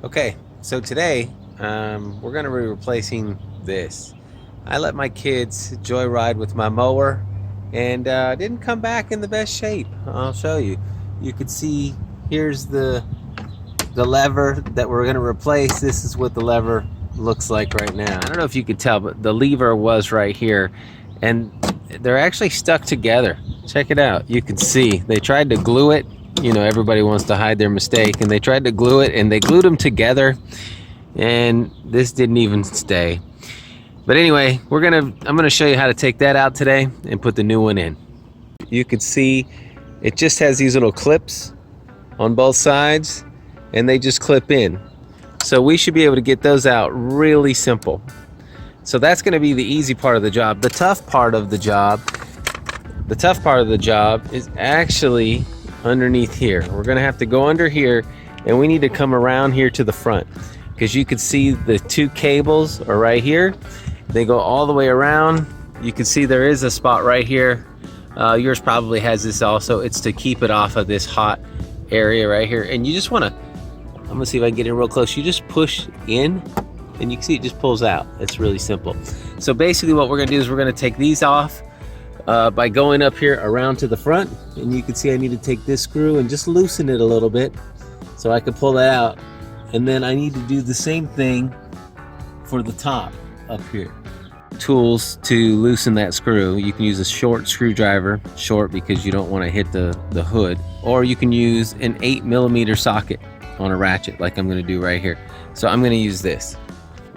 Okay, so today we're going to be replacing this. I let my kids joyride with my mower and didn't come back in the best shape. I'll show you. You can see here's the lever that we're going to replace. This is what the lever looks like right now. I don't know if you could tell, but the lever was right here and they're actually stuck together. Check it out. You can see they tried to glue it. You know, everybody wants to hide their mistake, and they tried to glue it and they glued them together and this didn't even stay. But anyway, I'm gonna show you how to take that out today and put the new one in. You can see it just has these little clips on both sides and they just clip in. So we should be able to get those out really simple. So that's gonna be the easy part of the job. The tough part of the job is actually underneath here. We're gonna have to go under here and we need to come around here to the front because you can see the two cables are right here. They go all the way around. You can see there is a spot right here. Yours probably has this also. It's to keep it off of this hot area right here. And you just wanna, I'm gonna see if I can get in real close. You just push in and you can see it just pulls out. It's really simple. So basically what we're gonna do is we're gonna take these off by going up here around to the front, and you can see I need to take this screw and just loosen it a little bit so I can pull that out. And then I need to do the same thing for the top up here. Tools to loosen that screw. You can use a short screwdriver, short because you don't want to hit the hood, or you can use an 8mm socket on a ratchet like I'm going to do right here. So I'm going to use this.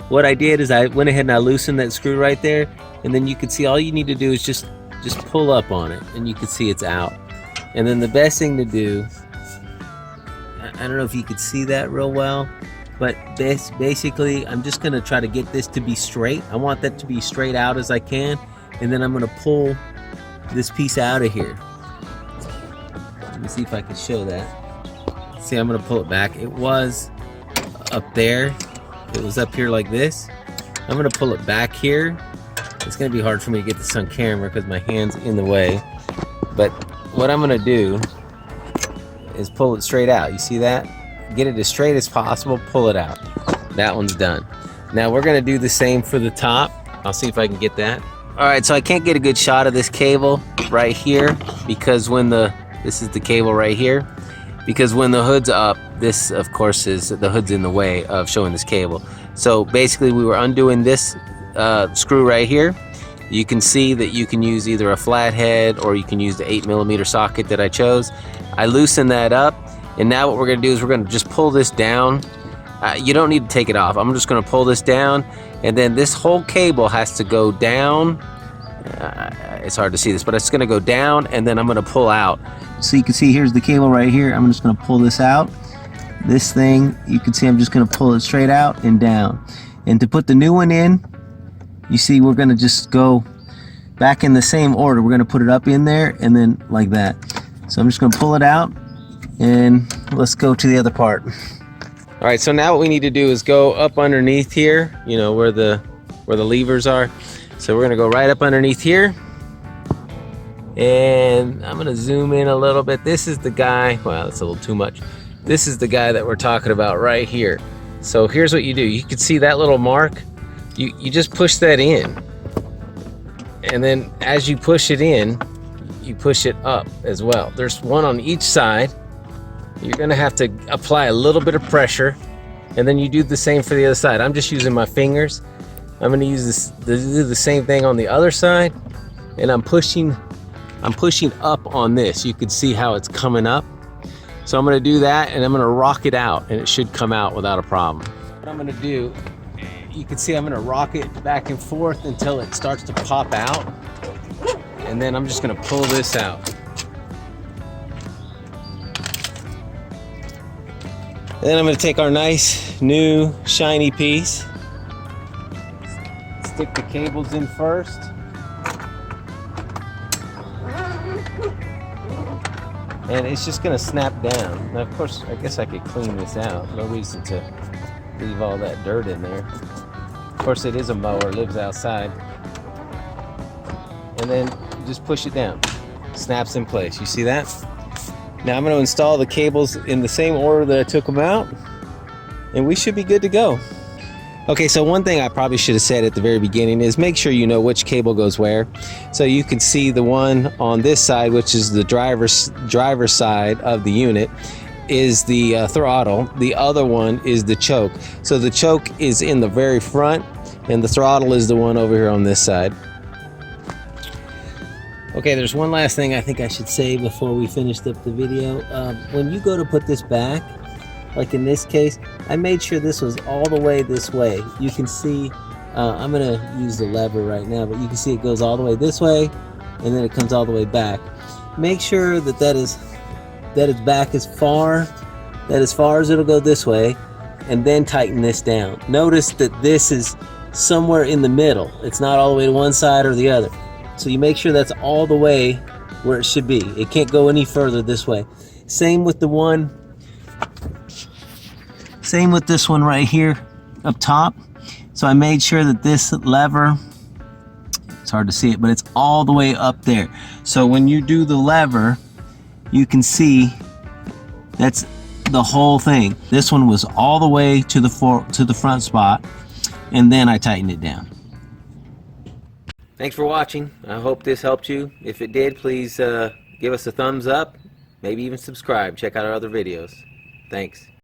What I did is I went ahead and I loosened that screw right there, and then you can see all you need to do is just pull up on it and you can see it's out. And then the best thing to do, I don't know if you could see that real well, but this basically I'm just gonna try to get this to be straight. I want that to be straight out as I can, and then I'm gonna pull this piece out of here. Let me see if I can show that. See, I'm gonna pull it back. It was up there, it was up here like this. I'm gonna pull it back here. It's gonna be hard for me to get this on camera because my hand's in the way. But what I'm gonna do is pull it straight out. You see that? Get it as straight as possible, pull it out. That one's done. Now we're gonna do the same for the top. I'll see if I can get that. All right, so I can't get a good shot of this cable right here because this is the cable right here. Because when the hood's up, this of course is, the hood's in the way of showing this cable. So basically we were undoing this screw right here. You can see that you can use either a flathead or you can use the 8mm socket that I chose. I loosened that up, and now what we're going to do is we're going to just pull this down. You don't need to take it off. I'm just going to pull this down, and then this whole cable has to go down. It's hard to see this, but it's going to go down, and then I'm going to pull out. So you can see here's the cable right here. I'm just going to pull this out. This thing, you can see I'm just going to pull it straight out and down. And to put the new one in, you see we're going to just go back in the same order. We're going to put it up in there and then like that. So I'm just going to pull it out and let's go to the other part. All right, so now what we need to do is go up underneath here, you know, where the levers are. So we're going to go right up underneath here. And I'm going to zoom in a little bit. This is the guy, wow, that's a little too much. This is the guy that we're talking about right here. So here's what you do. You can see that little mark. You just push that in, and then as you push it in, you push it up as well. There's one on each side. You're gonna have to apply a little bit of pressure, and then you do the same for the other side. I'm just using my fingers. I'm gonna use this to do the same thing on the other side, and I'm pushing up on this. You can see how it's coming up. So I'm gonna do that, and I'm gonna rock it out, and it should come out without a problem. What I'm gonna do, you can see I'm gonna rock it back and forth until it starts to pop out. And then I'm just gonna pull this out. And then I'm gonna take our nice, new, shiny piece, stick the cables in first. And it's just gonna snap down. Now of course, I guess I could clean this out. No reason to leave all that dirt in there. Of course, it is a mower, lives outside. And then just push it down. Snaps in place. You see that? Now I'm going to install the cables in the same order that I took them out. and we should be good to go. Okay, so one thing I probably should have said at the very beginning is make sure you know which cable goes where. So you can see the one on this side, which is the driver's side of the unit, is the throttle. The other one is the choke. So the choke is in the very front, and the throttle is the one over here on this side. Okay, there's one last thing I think I should say before we finish up the video. When you go to put this back, like in this case, I made sure this was all the way this way. You can see, I'm gonna use the lever right now, but you can see it goes all the way this way, and then it comes all the way back. Make sure that that is back as far as it'll go this way, and then tighten this down. Notice that this is somewhere in the middle. It's not all the way to one side or the other. So you make sure that's all the way where it should be. It can't go any further this way. Same with this one right here up top. So I made sure that this lever, it's hard to see it, but it's all the way up there. So when you do the lever, you can see that's the whole thing. This one was all the way to the front spot, and then I tightened it down. Thanks for watching. I hope this helped you. If it did, please give us a thumbs up, maybe even subscribe. Check out our other videos. Thanks.